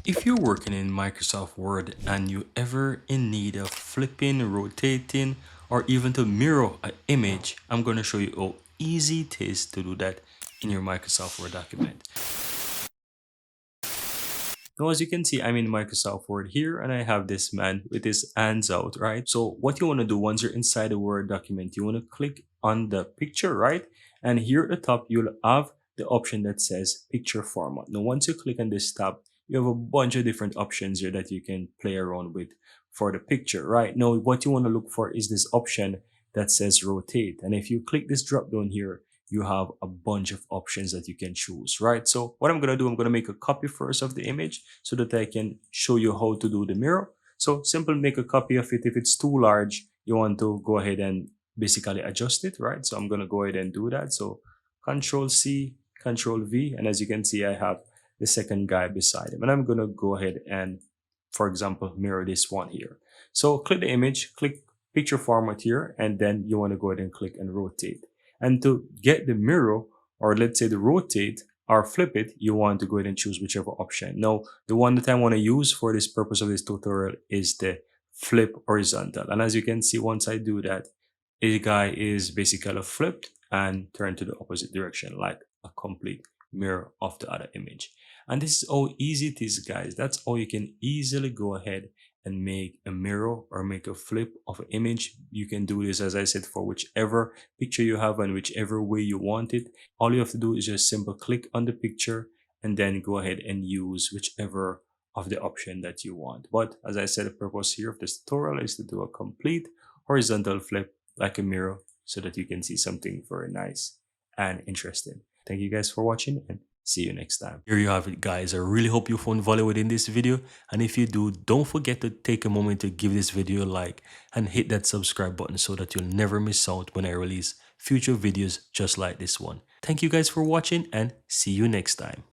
If you're working in Microsoft Word and you ever in need of flipping, rotating, or even to mirror an image, I'm going to show you how easy it is to do that in your Microsoft Word document. Now, as you can see, I'm in Microsoft Word here and I have this man with his hands out, right? So what you want to do once you're inside the Word document, you want to click on the picture, right? And here at the top, you'll have the option that says picture format. Now, once you click on this tab, you have a bunch of different options here that you can play around with for the picture, right? Now, what you want to look for is this option that says rotate. And if you click this drop down here, you have a bunch of options that you can choose, right? So what I'm going to do, I'm going to make a copy first of the image so that I can show you how to do the mirror. So simple, make a copy of it. If it's too large, you want to go ahead and basically adjust it, right? So I'm going to go ahead and do that. So Control C, Control V, and as you can see, I have the second guy beside him. And I'm going to go ahead and, for example, mirror this one here. So click the image, click picture format here, and then you want to go ahead and click and rotate. And to get the mirror, or let's say the rotate or flip it, you want to go ahead and choose whichever option. Now, the one that I want to use for this purpose of this tutorial is the flip horizontal. And as you can see, once I do that, the guy is basically flipped and turned to the opposite direction, like a complete mirror of the other image. And this is how easy it is, guys. That's how you can easily go ahead and make a mirror or make a flip of an image. You can do this, as I said, for whichever picture you have and whichever way you want it. All you have to do is just simple click on the picture and then go ahead and use whichever of the option that you want. But as I said, the purpose here of this tutorial is to do a complete horizontal flip like a mirror so that you can see something very nice and interesting. Thank you guys for watching and see you next time. Here you have it, guys. I really hope you found value within this video. And if you do, don't forget to take a moment to give this video a like and hit that subscribe button so that you'll never miss out when I release future videos just like this one. Thank you guys for watching and see you next time.